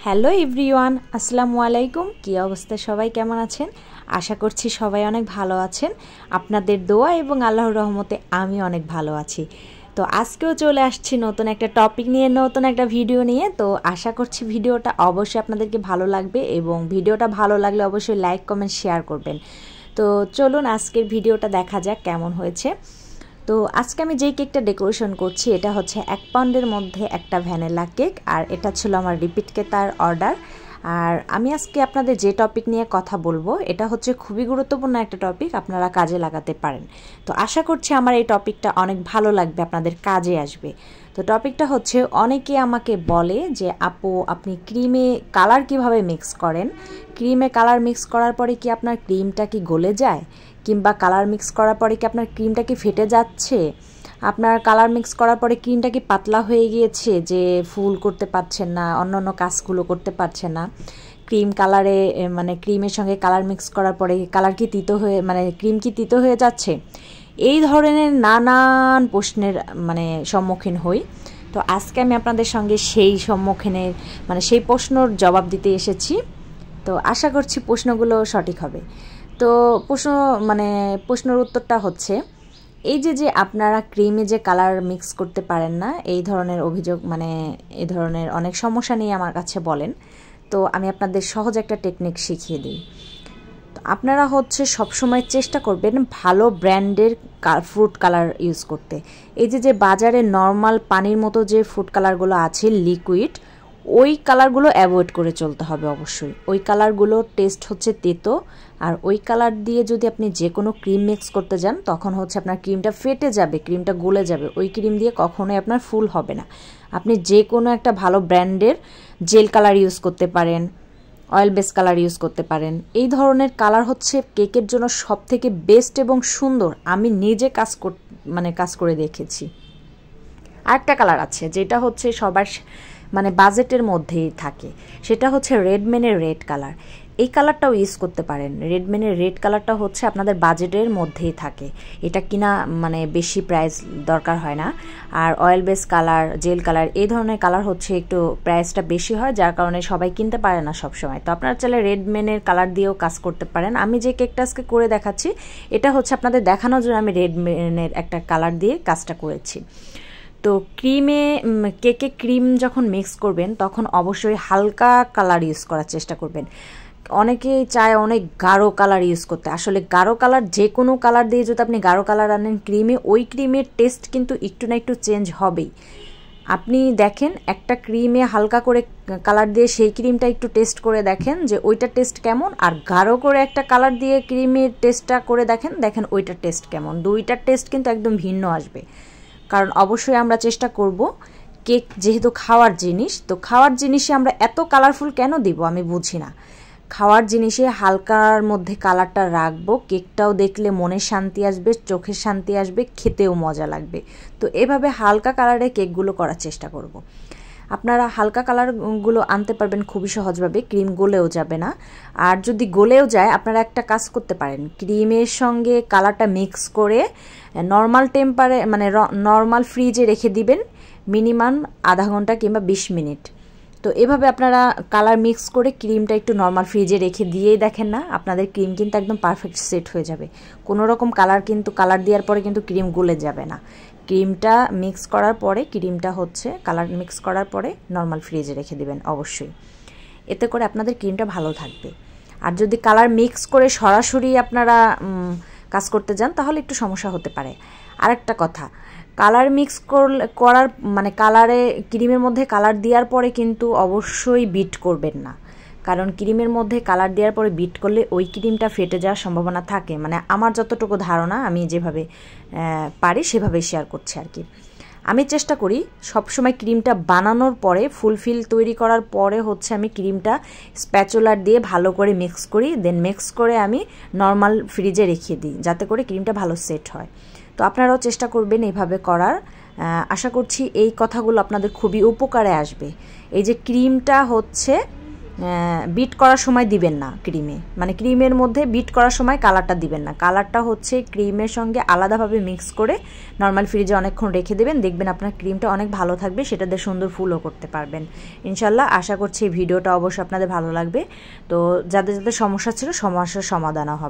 Hello everyone, আসসালামু আলাইকুম। কী অবস্থা, সবাই কেমন আছেন? আশা করছি সবাই অনেক ভালো আছেন। আপনাদের দোয়া এবং আল্লাহর রহমতে আমি অনেক ভালো আছি। তো আজকেও চলে আসছি নতুন একটা টপিক নিয়ে, নতুন একটা ভিডিও নিয়ে। তো আশা করছি ভিডিওটা অবশ্যই আপনাদেরকে ভালো লাগবে এবং ভিডিওটা ভালো লাগলে অবশ্যই লাইক কমেন্ট শেয়ার করবেন। তো চলুন আজকের ভিডিওটা দেখা যাক কেমন হয়েছে। তো আজকে আমি যেই কেকটা ডেকোরেশন করছি এটা হচ্ছে 1 পাউন্ডের মধ্যে একটা ভ্যানিলা কেক, আর এটা ছিল আমার রিপিট কেতার অর্ডার। আর আমি আজকে আপনাদের যে টপিক নিয়ে কথা বলবো এটা হচ্ছে খুবই গুরুত্বপূর্ণ একটা টপিক, আপনারা কাজে লাগাতে পারেন। তো আশা করছি আমার এই টপিকটা অনেক ভালো লাগবে, আপনাদের কাজে আসবে। তো টপিকটা হচ্ছে, অনেকে আমাকে বলে যে আপু আপনি ক্রিমে কালার কিভাবে মিক্স করেন, ক্রিমে কালার মিক্স করার পরে কি আপনার ক্রিমটা কি গলে যায়, কিংবা কালার মিক্স করার পরে কি আপনার ক্রিমটা কি ফেটে যাচ্ছে, আপনার কালার মিক্স করার পরে ক্রিমটা কি পাতলা হয়ে গিয়েছে যে ফুল করতে পারছেন না, অন্য অন্য কাজগুলো করতে পারছেন না, ক্রিম কালারে মানে ক্রিমের সঙ্গে কালার মিক্স করার পরে কালার কি তিতো হয়ে মানে ক্রিম কি তিতো হয়ে যাচ্ছে, এই ধরনের নানান প্রশ্নের সম্মুখীন হই। তো আজকে আমি আপনাদের সঙ্গে সেই সম্মুখীনের সেই প্রশ্নর জবাব দিতে এসেছি। তো আশা করছি প্রশ্নগুলো সঠিক হবে। তো প্রশ্নের উত্তরটা হচ্ছে, এই যে আপনারা ক্রিমে যে কালার মিক্স করতে পারেন না, এই ধরনের অভিযোগ এই ধরনের অনেক সমস্যা নিয়ে আমার কাছে বলেন। তো আমি আপনাদের সহজ একটা টেকনিক শিখিয়ে দিই। তো আপনারা হচ্ছে সবসময় চেষ্টা করবেন ভালো ব্র্যান্ডের ফ্রুট কালার ইউজ করতে। এই যে বাজারে নর্মাল পানির মতো যে ফ্রুট কালারগুলো আছে লিকুইড, ওই কালারগুলো অ্যাভয়েড করে চলতে হবে অবশ্যই। ওই কালারগুলোর টেস্ট হচ্ছে তেতো, আর ওই কালার দিয়ে যদি আপনি যে কোনো ক্রিম মিক্স করতে যান তখন হচ্ছে আপনার ক্রিমটা ফেটে যাবে, ক্রিমটা গলে যাবে। ওই ক্রিম দিয়ে কখনোই আপনার ফুল হবে না। আপনি যে কোনো একটা ভালো ব্র্যান্ডের জেল কালার ইউজ করতে পারেন, অয়েল বেস কালার ইউজ করতে পারেন। এই ধরনের কালার হচ্ছে কেকের জন্য সব থেকে বেস্ট এবং সুন্দর। আমি নিজে কাজ করে দেখেছি। আরেকটা কালার আছে যেটা হচ্ছে সবার বাজেটের মধ্যেই থাকে, সেটা হচ্ছে রেডম্যানের রেড কালার। এই কালারটাও ইউজ করতে পারেন। রেডম্যানের রেড কালারটা হচ্ছে আপনাদের বাজেটের মধ্যেই থাকে, এটা কিনা বেশি প্রাইস দরকার হয় না। আর oil base colour, gel colour, এই ধরনের কালার হচ্ছে একটু প্রাইসটা বেশি হয়, যার কারণে সবাই কিনতে পারে না সবসময়। তো আপনারা চাইলে রেডম্যানের কালার দিয়েও কাজ করতে পারেন। আমি যে কেকটা আজকে করে দেখাচ্ছি এটা হচ্ছে আপনাদের দেখানোর জন্য আমি রেডম্যানের একটা কালার দিয়ে কাজটা করেছি। তো কেকে ক্রিম যখন মিক্স করবেন তখন অবশ্যই হালকা কালার ইউজ করার চেষ্টা করবেন। অনেকেই চায় অনেক গাঢ় কালার ইউজ করতে। আসলে গাঢ় কালার, যে কোনো কালার দিয়ে যদি আপনি গাঢ় কালার আনেন ক্রিমে, ওই ক্রিমের টেস্ট কিন্তু একটু না একটু চেঞ্জ হবেই। আপনি দেখেন একটা ক্রিমে হালকা করে কালার দিয়ে সেই ক্রিমটা একটু টেস্ট করে দেখেন যে ওইটার টেস্ট কেমন, আর গাঢ় করে একটা কালার দিয়ে ক্রিমের টেস্টটা করে দেখেন ওইটার টেস্ট কেমন। দুইটার টেস্ট কিন্তু একদম ভিন্ন আসবে। কারণ অবশ্যই আমরা চেষ্টা করব, কেক যেহেতু খাওয়ার জিনিস, তো খাওয়ার জিনিসে আমরা এত কালারফুল কেন দিব আমি বুঝি না। খাওয়ার জিনিসে হালকার মধ্যে কালারটা রাখবো, কেকটাও দেখলে মনে শান্তি আসবে, চোখের শান্তি আসবে, খেতেও মজা লাগবে। তো এভাবে হালকা কালারে কেকগুলো করার চেষ্টা করব। আপনারা হালকা কালারগুলো আনতে পারবেন খুবই সহজভাবে, ক্রিম গলেও যাবে না। আর যদি গলেও যায় আপনারা একটা কাজ করতে পারেন, ক্রিমের সঙ্গে কালারটা মিক্স করে নর্মাল নর্মাল ফ্রিজে রেখে দিবেন মিনিমাম আধা ঘন্টা কিংবা 20 মিনিট। তো এভাবে আপনারা কালার মিক্স করে ক্রিমটা একটু নর্মাল ফ্রিজে রেখে দিয়েই দেখেন না, আপনাদের ক্রিম কিন্তু একদম পারফেক্ট সেট হয়ে যাবে। কোনো রকম কালার দেওয়ার পরে কিন্তু ক্রিম গলে যাবে না। ক্রিমটা মিক্স করার পরে কালার মিক্স করার পরে নর্মাল ফ্রিজে রেখে দিবেন অবশ্যই। এতে করে আপনাদের ক্রিমটা ভালো থাকবে। আর যদি কালার মিক্স করে সরাসরি আপনারা কাজ করতে যান তাহলে একটু সমস্যা হতে পারে। আরেকটা কথা, কালার মিক্স করার কালারে ক্রিমের মধ্যে কালার দেওয়ার পরে কিন্তু অবশ্যই বিট করবেন না। কারণ ক্রিমের মধ্যে কালার দেওয়ার পরে বিট করলে ওই ক্রিমটা ফেটে যাওয়ার সম্ভাবনা থাকে। আমার যতটুকু ধারণা, আমি যেভাবে পারি সেভাবে শেয়ার করছি আর কি। আমি চেষ্টা করি সবসময় ক্রিমটা বানানোর পরে, ফুলফিল তৈরি করার পরে হচ্ছে আমি ক্রিমটা স্প্যাচুলার দিয়ে ভালো করে মিক্স করি, দেন মিক্স করে আমি নর্মাল ফ্রিজে রেখে দিই, যাতে করে ক্রিমটা ভালো সেট হয়। তো আপনারাও চেষ্টা করবেন এভাবে করার। আশা করছি এই কথাগুলো আপনাদের খুবই উপকারে আসবে। এই যে ক্রিমটা হচ্ছে বিট করার সময় দিবেন না ক্রিমে, মানে ক্রিমের মধ্যে বিট করার সময় কালারটা দিবেন না। কালারটা হচ্ছে ক্রিমের সঙ্গে আলাদাভাবে মিক্স করে নর্মাল ফ্রিজে অনেকক্ষণ রেখে দেবেন, দেখবেন আপনার ক্রিমটা অনেক ভালো থাকবে, সেটা দিয়ে সুন্দর ফুলও করতে পারবেন ইনশাল্লাহ। আশা করছি এই ভিডিওটা অবশ্যই আপনাদের ভালো লাগবে। তো যাদের যাদের সমস্যা ছিল সমস্যার সমাধানও হবে।